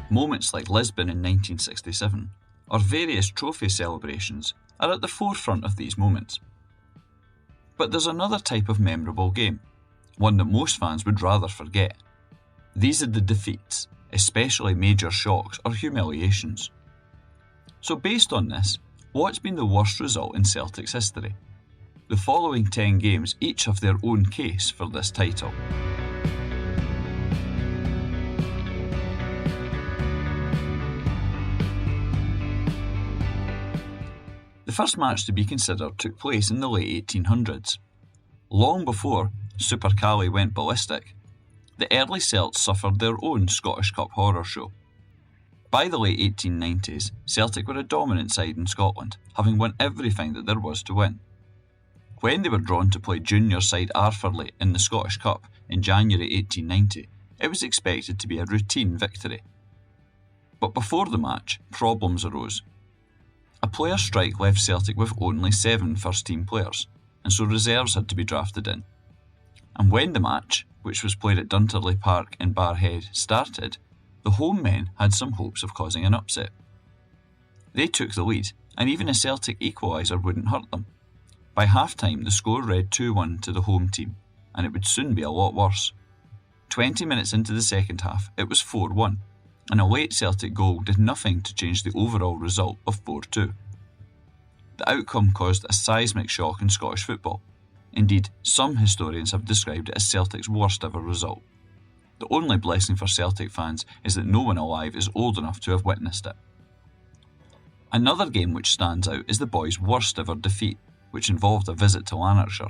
Moments like Lisbon in 1967 or various trophy celebrations are at the forefront of these moments. But there's another type of memorable game, one that most fans would rather forget. These are the defeats, especially major shocks or humiliations. So based on this, what's been the worst result in Celtic's history? The following 10 games each have their own case for this title. The first match to be considered took place in the late 1800s. Long before Super Cali went ballistic, the early Celts suffered their own Scottish Cup horror show. By the late 1890s, Celtic were a dominant side in Scotland, having won everything that there was to win. When they were drawn to play junior side Arfurley in the Scottish Cup in January 1890, it was expected to be a routine victory. But before the match, problems arose. A player strike left Celtic with only 7 first-team players, and so reserves had to be drafted in. And when the match, which was played at Dunterley Park in Barrhead, started, the home men had some hopes of causing an upset. They took the lead, and even a Celtic equaliser wouldn't hurt them. By half-time, the score read 2-1 to the home team, and it would soon be a lot worse. 20 minutes into the second half, it was 4-1, and a late Celtic goal did nothing to change the overall result of 4-2. The outcome caused a seismic shock in Scottish football. Indeed, some historians have described it as Celtic's worst ever result. The only blessing for Celtic fans is that no one alive is old enough to have witnessed it. Another game which stands out is the boys' worst ever defeat, which involved a visit to Lanarkshire.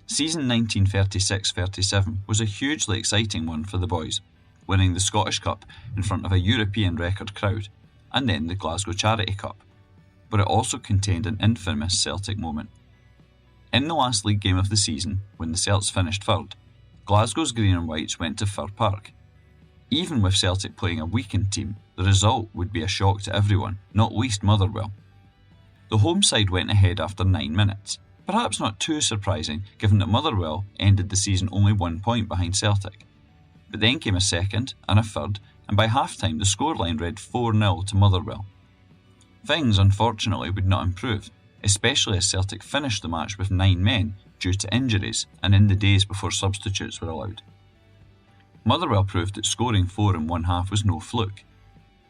Season 1936-37 was a hugely exciting one for the boys, winning the Scottish Cup in front of a European record crowd, and then the Glasgow Charity Cup. But it also contained an infamous Celtic moment. In the last league game of the season, when the Celts finished third, Glasgow's green and whites went to Fir Park. Even with Celtic playing a weakened team, the result would be a shock to everyone, not least Motherwell. The home side went ahead after 9 minutes, perhaps not too surprising given that Motherwell ended the season only 1 point behind Celtic. But then came a second and a third, and by half-time the scoreline read 4-0 to Motherwell. Things, unfortunately, would not improve, especially as Celtic finished the match with 9 men due to injuries and in the days before substitutes were allowed. Motherwell proved that scoring 4 in one half was no fluke.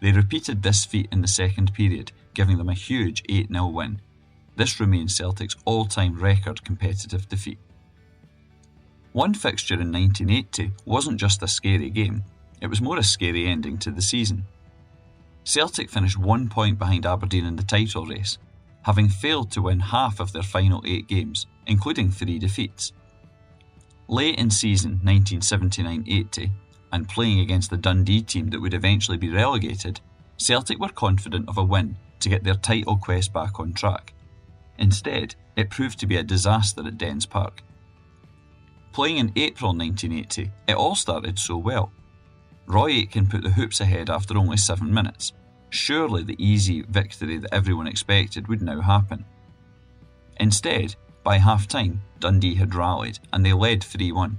They repeated this feat in the second period, giving them a huge 8-0 win. This remains Celtic's all-time record competitive defeat. One fixture in 1980 wasn't just a scary game, it was more a scary ending to the season. Celtic finished 1 point behind Aberdeen in the title race, having failed to win half of their final 8 games, including 3 defeats. Late in season 1979-80, and playing against the Dundee team that would eventually be relegated, Celtic were confident of a win to get their title quest back on track. Instead, it proved to be a disaster at Dens Park. Playing in April 1980, it all started so well. Roy Aitken put the hoops ahead after only 7 minutes. Surely the easy victory that everyone expected would now happen. Instead, by half-time, Dundee had rallied and they led 3-1.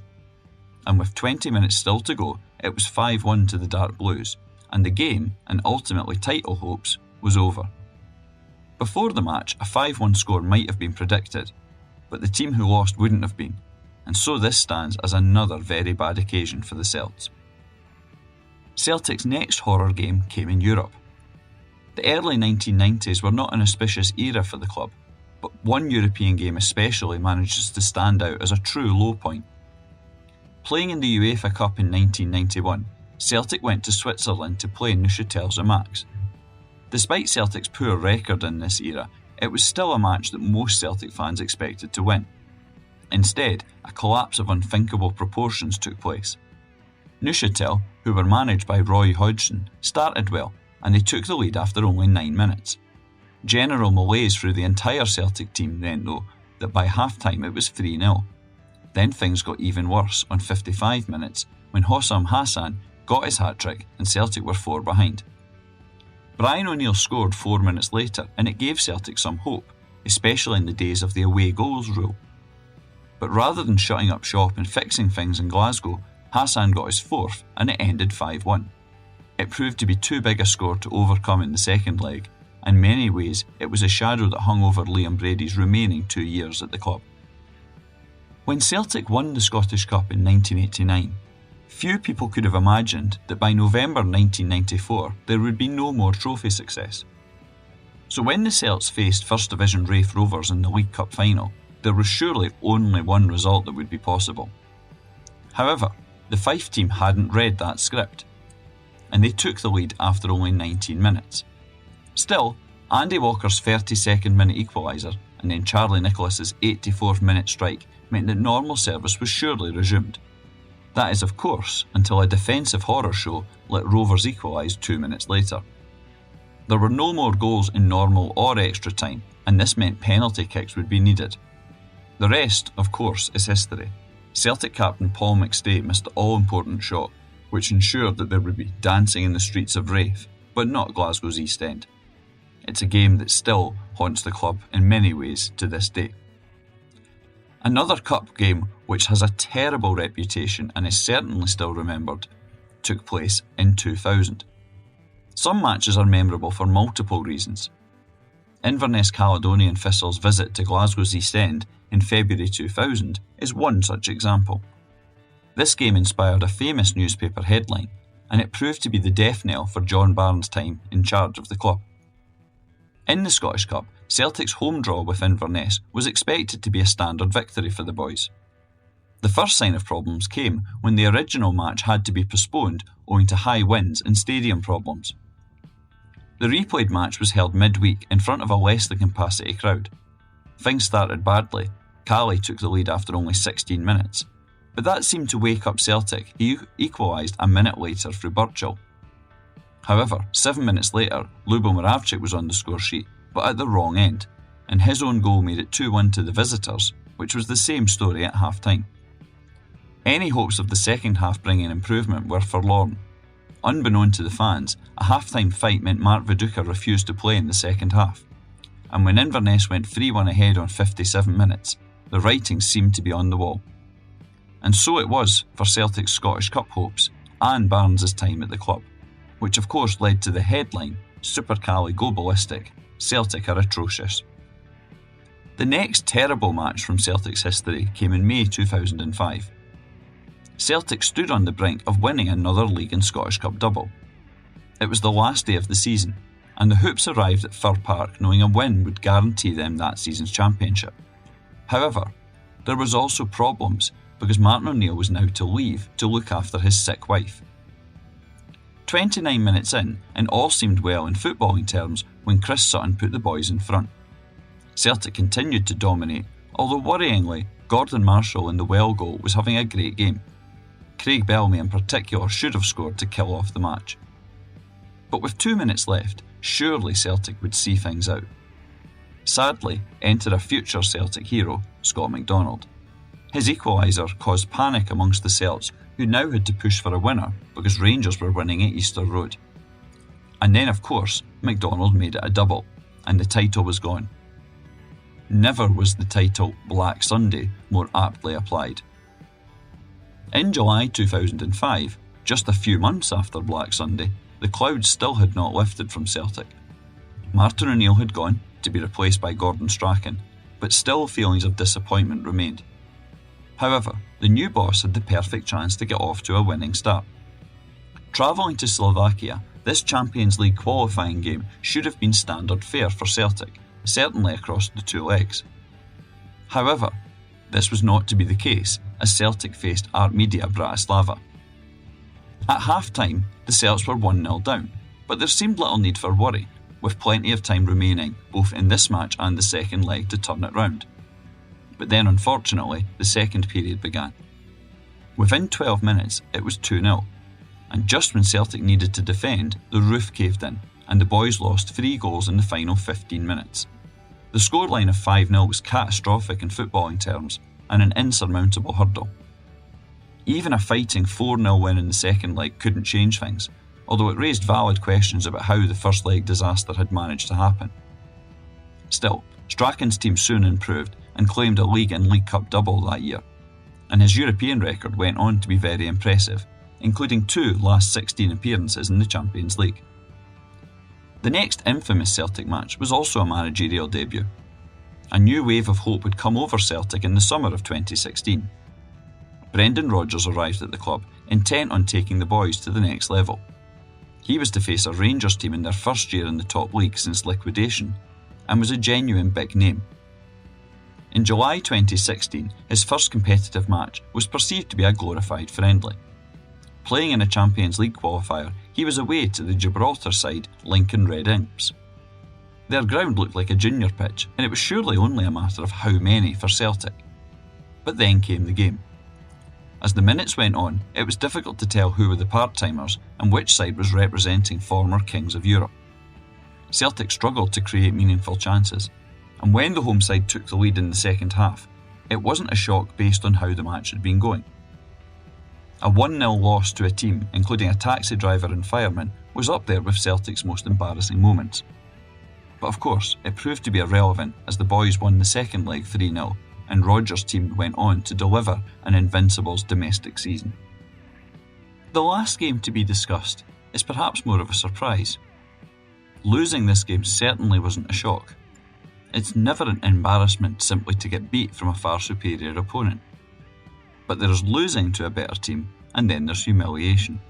And with 20 minutes still to go, it was 5-1 to the Dark Blues, and the game, and ultimately title hopes, was over. Before the match, a 5-1 score might have been predicted, but the team who lost wouldn't have been, and so this stands as another very bad occasion for the Celts. Celtic's next horror game came in Europe. The early 1990s were not an auspicious era for the club, but one European game especially manages to stand out as a true low point. Playing in the UEFA Cup in 1991, Celtic went to Switzerland to play Neuchâtel Xamax. Despite Celtic's poor record in this era, it was still a match that most Celtic fans expected to win. Instead, a collapse of unthinkable proportions took place. Neuchâtel, who were managed by Roy Hodgson, started well, and they took the lead after only 9 minutes. General malaise through the entire Celtic team meant, though, that by half-time it was 3-0. Then things got even worse on 55 minutes when Hossam Hassan got his hat-trick and Celtic were 4 behind. Brian O'Neill scored 4 minutes later and it gave Celtic some hope, especially in the days of the away goals rule. But rather than shutting up shop and fixing things in Glasgow, Hassan got his 4th and it ended 5-1. It proved to be too big a score to overcome in the second leg. In many ways, it was a shadow that hung over Liam Brady's remaining 2 years at the club. When Celtic won the Scottish Cup in 1989, few people could have imagined that by November 1994 there would be no more trophy success. So when the Celts faced First Division Raith Rovers in the League Cup final, there was surely only one result that would be possible. However, the Fife team hadn't read that script, and they took the lead after only 19 minutes. Still, Andy Walker's 32nd minute equaliser and then Charlie Nicholas's 84th minute strike meant that normal service was surely resumed. That is, of course, until a defensive horror show let Rovers equalise 2 minutes later. There were no more goals in normal or extra time, and this meant penalty kicks would be needed. The rest, of course, is history. Celtic captain Paul McStay missed the all-important shot, which ensured that there would be dancing in the streets of Raith, but not Glasgow's East End. It's a game that still haunts the club in many ways to this day. Another cup game, which has a terrible reputation and is certainly still remembered, took place in 2000. Some matches are memorable for multiple reasons. Inverness Caledonian Thistle's visit to Glasgow's East End in February 2000 is one such example. This game inspired a famous newspaper headline, and it proved to be the death knell for John Barnes' time in charge of the club. In the Scottish Cup, Celtic's home draw with Inverness was expected to be a standard victory for the boys. The first sign of problems came when the original match had to be postponed owing to high winds and stadium problems. The replayed match was held midweek in front of a less than capacity crowd. Things started badly. Cali took the lead after only 16 minutes, but that seemed to wake up Celtic, who equalised a minute later through Burchill. However, 7 minutes later, Lubo Moravcik was on the score sheet, but at the wrong end, and his own goal made it 2-1 to the visitors, which was the same story at half-time. Any hopes of the second half bringing improvement were forlorn. Unbeknown to the fans, a half-time fight meant Mark Viduka refused to play in the second half, and when Inverness went 3-1 ahead on 57 minutes, the writing seemed to be on the wall. And so it was for Celtic's Scottish Cup hopes and Barnes' time at the club, which of course led to the headline, Super Cali go ballistic, Celtic are atrocious. The next terrible match from Celtic's history came in May 2005. Celtic stood on the brink of winning another League and Scottish Cup double. It was the last day of the season, and the Hoops arrived at Fir Park knowing a win would guarantee them that season's championship. However, there was also problems because Martin O'Neill was now to leave to look after his sick wife. 29 minutes in, and all seemed well in footballing terms when Chris Sutton put the boys in front. Celtic continued to dominate, although worryingly, Gordon Marshall in the well goal was having a great game. Craig Bellamy in particular should have scored to kill off the match. But with 2 minutes left, surely Celtic would see things out. Sadly, enter a future Celtic hero, Scott McDonald. His equaliser caused panic amongst the Celts, who now had to push for a winner because Rangers were winning at Easter Road. And then, of course, McDonald made it a double, and the title was gone. Never was the title Black Sunday more aptly applied. In July 2005, just a few months after Black Sunday, the clouds still had not lifted from Celtic. Martin O'Neill had gone, to be replaced by Gordon Strachan, but still feelings of disappointment remained. However, the new boss had the perfect chance to get off to a winning start. Travelling to Slovakia, this Champions League qualifying game should have been standard fare for Celtic, certainly across the 2 legs. However, this was not to be the case as Celtic faced Armedia Bratislava. At half-time, the Celts were 1-0 down, but there seemed little need for worry, with plenty of time remaining both in this match and the second leg to turn it round. But then unfortunately, the second period began. Within 12 minutes, it was 2-0, and just when Celtic needed to defend, the roof caved in, and the boys lost 3 goals in the final 15 minutes. The scoreline of 5-0 was catastrophic in footballing terms, and an insurmountable hurdle. Even a fighting 4-0 win in the second leg couldn't change things, although it raised valid questions about how the first leg disaster had managed to happen. Still, Strachan's team soon improved and claimed a League and League Cup double that year, and his European record went on to be very impressive, including 2 last 16 appearances in the Champions League. The next infamous Celtic match was also a managerial debut. A new wave of hope would come over Celtic in the summer of 2016. Brendan Rodgers arrived at the club, intent on taking the boys to the next level. He was to face a Rangers team in their first year in the top league since liquidation, and was a genuine big name. In July 2016, his first competitive match was perceived to be a glorified friendly. Playing in a Champions League qualifier, he was away to the Gibraltar side Lincoln Red Imps. Their ground looked like a junior pitch, and it was surely only a matter of how many for Celtic. But then came the game. As the minutes went on, it was difficult to tell who were the part-timers and which side was representing former kings of Europe. Celtic struggled to create meaningful chances, and when the home side took the lead in the second half, it wasn't a shock based on how the match had been going. A 1-0 loss to a team, including a taxi driver and fireman, was up there with Celtic's most embarrassing moments. But of course, it proved to be irrelevant as the boys won the second leg 3-0, and Rodgers' team went on to deliver an Invincibles domestic season. The last game to be discussed is perhaps more of a surprise. Losing this game certainly wasn't a shock. It's never an embarrassment simply to get beat from a far superior opponent. But there's losing to a better team, and then there's humiliation.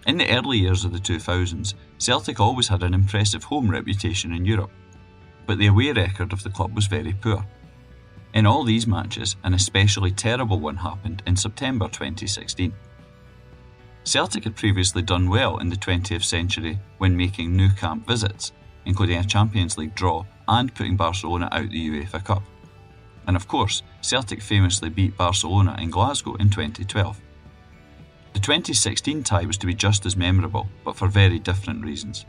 In the early years of the 2000s, Celtic always had an impressive home reputation in Europe, but the away record of the club was very poor. In all these matches, an especially terrible one happened in September 2016. Celtic had previously done well in the 20th century when making Nou Camp visits, including a Champions League draw and putting Barcelona out the UEFA Cup. And of course, Celtic famously beat Barcelona in Glasgow in 2012. The 2016 tie was to be just as memorable, but for very different reasons.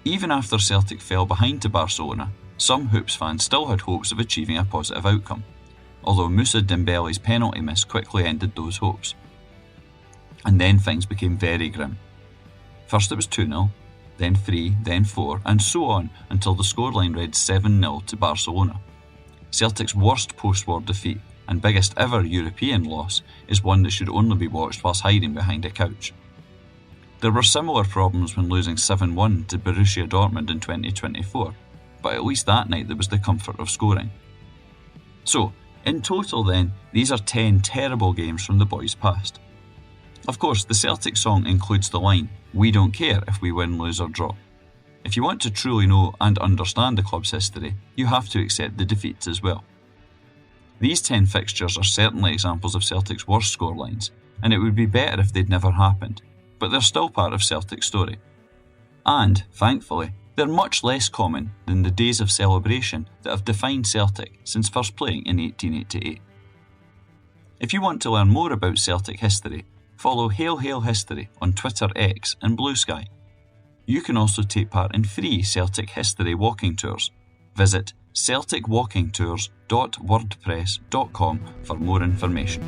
Even after Celtic fell behind to Barcelona, some Hoops fans still had hopes of achieving a positive outcome, although Moussa Dembele's penalty miss quickly ended those hopes. And then things became very grim. First it was 2-0, then 3, then 4, and so on until the scoreline read 7-0 to Barcelona. Celtic's worst post-war defeat and biggest ever European loss is one that should only be watched whilst hiding behind a couch. There were similar problems when losing 7-1 to Borussia Dortmund in 2024, but at least that night there was the comfort of scoring. So, in total then, these are 10 terrible games from the boys' past. Of course, the Celtic song includes the line, "We don't care if we win, lose or draw." If you want to truly know and understand the club's history, you have to accept the defeats as well. These 10 fixtures are certainly examples of Celtic's worst scorelines, and it would be better if they'd never happened, but they're still part of Celtic's story. And, thankfully, they're much less common than the days of celebration that have defined Celtic since first playing in 1888. If you want to learn more about Celtic history, follow Hail Hail History on Twitter, X and Blue Sky. You can also take part in free Celtic history walking tours. Visit celticwalkingtours.wordpress.com for more information.